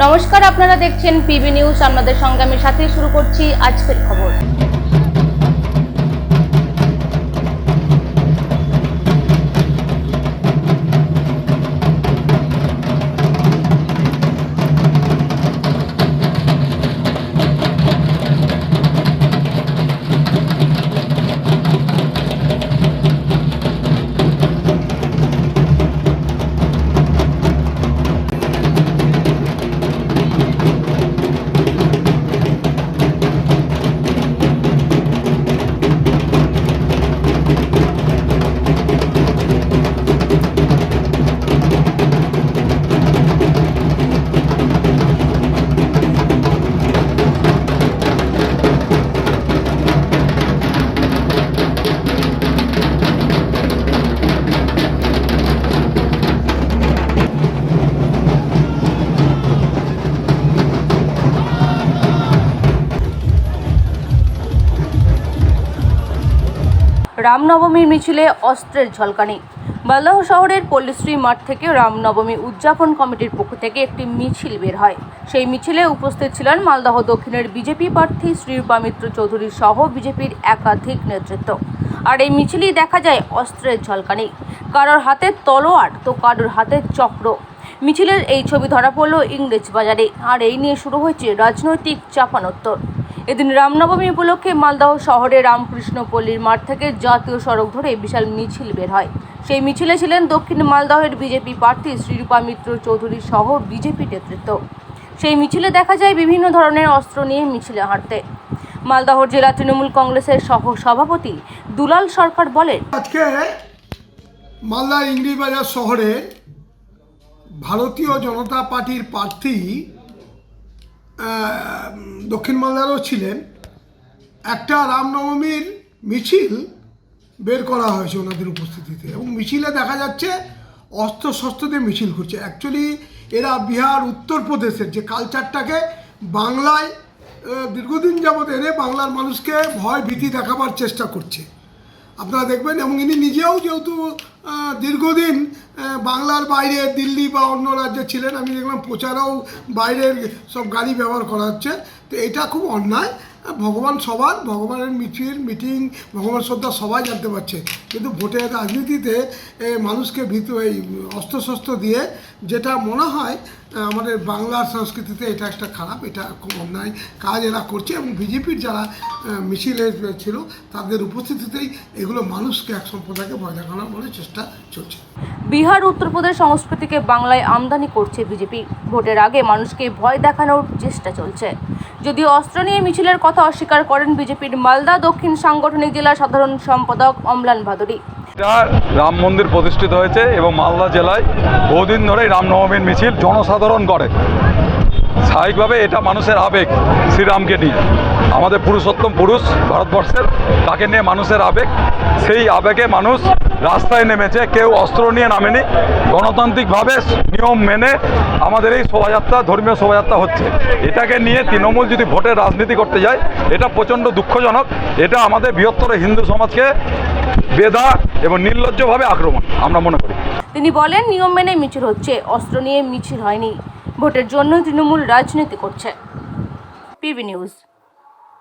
নমস্কার, আপনারা দেখছেন পিবি নিউজ। আপনাদের সঙ্গে আমি সাথে শুরু করছি আজকের খবর। রামনবমীর মিছিলে অস্ত্রের ঝলকানি। মালদহ শহরের পল্লীশ্রী মাঠ থেকে রামনবমী উদযাপন কমিটির পক্ষ থেকে একটি মিছিল বের হয়। সেই মিছিলে উপস্থিত ছিলেন মালদহ দক্ষিণের বিজেপি প্রার্থী শ্রীরূপা মিত্র চৌধুরী সহ বিজেপির একাধিক নেতৃত্ব। আর এই মিছিলেই দেখা যায় অস্ত্রের ঝলকানি, কারোর হাতে তলোয়ার তো কারোর হাতে চক্র। মিছিলের এই ছবি ধরা পড়ল ইংরেজবাজারে, আর এই নিয়ে শুরু হয়েছে রাজনৈতিক চাপানোত্তর। এদিন রামনবমী উপলক্ষে মালদহ শহরে রামকৃষ্ণপল্লীর মাঠ থেকে জাতীয় সড়ক ধরে বিশাল মিছিল বের হয়। সেই মিছিলে ছিলেন দক্ষিণ মালদহের বিজেপি প্রার্থী শ্রীরূপা মিত্র চৌধুরী সহ বিজেপি নেতৃত্ব। সেই মিছিলে দেখা যায় বিভিন্ন ধরনের অস্ত্র নিয়ে মিছিলে হাঁটতে। মালদহ জেলা তৃণমূল কংগ্রেসের সহ সভাপতি দুলাল সরকার বলেন, আজকে মালদা ইংরেজবাজার শহরে ভারতীয় জনতা পার্টির প্রার্থী দক্ষিণ মালদারও ছিলেন। একটা রামনবমীর মিছিল বের করা হয়েছে ওনাদের উপস্থিতিতে, এবং মিছিলে দেখা যাচ্ছে অস্ত্রশস্ত্র দিয়ে মিছিল করছে। অ্যাকচুয়ালি এরা বিহার উত্তরপ্রদেশের যে কালচারটাকে বাংলায় দীর্ঘদিন যাবৎ এনে বাংলার মানুষকে ভয় ভীতি দেখাবার চেষ্টা করছে, আপনারা দেখবেন। এবং ইনি নিজেও যেহেতু দীর্ঘদিন বাংলার বাইরে দিল্লি বা অন্য রাজ্যে ছিলেন, আমি দেখলাম প্রচারেও বাইরের সব গাড়ি ব্যবহার করা হচ্ছে। তো এটা খুব অন্যায়। ভগবান সবার, ভগবানের মিটিং, ভগবান শ্রদ্ধা সবাই জানতে পারছে, কিন্তু ভোটের রাজনীতিতে মানুষকে এই অস্ত্রশস্ত্র দিয়ে, যেটা মনে হয় আমাদের বাংলার সংস্কৃতিতে এটা একটা খারাপ, এটা খুব অন্যায় কাজ এরা করছে। এবং বিজেপির যারা মিছিলে ছিল তাদের উপস্থিতিতেই এগুলো মানুষকে এক সম্প্রদায়কে ভয় দেখানোর বলে চেষ্টা চলছে। বিহার উত্তরপ্রদেশ সংস্কৃতিকে বাংলায় আমদানি করছে বিজেপি। ভোটের আগে মানুষকে ভয় দেখানোর চেষ্টা চলছে। যদিও অস্ত্র নিয়ে মিছিলের কথা অস্বীকার করেন বিজেপির মালদা দক্ষিণ সাংগঠনিক জেলা সাধারণ সম্পাদক অম্লান ভাদুরী। রাম মন্দির প্রতিষ্ঠিত হয়েছে এবং মালদা জেলায় বহুদিন ধরেই রামনবমীর মিছিল জনসাধারণ করে। স্বাভাবিকভাবে এটা মানুষের আবেগ, শ্রীরামকে নিয়ে, আমাদের পুরুষোত্তম পুরুষ ভারতবর্ষের, তাকে নিয়ে মানুষের আবেগ। সেই আবেগে মানুষ রাস্তায় নেমেছে, কেউ অস্ত্র নিয়ে নামেনি। গণতান্ত্রিকভাবে নিয়ম মেনে আমাদের এই শোভাযাত্রা, ধর্মীয় শোভাযাত্রা হচ্ছে। এটাকে নিয়ে তৃণমূল যদি ভোটের রাজনীতি করতে যায়, এটা প্রচণ্ড দুঃখজনক। এটা আমাদের বৃহত্তর হিন্দু সমাজকে বেধা এবং নির্লজ্জভাবে আক্রমণ আমরা মনে করি। তিনি বলেন, নিয়ম মেনে মিছিল হচ্ছে, অস্ত্র নিয়ে মিছিল হয়নি। ভোটের জন্য তৃণমূল রাজনীতি করছে। PB news.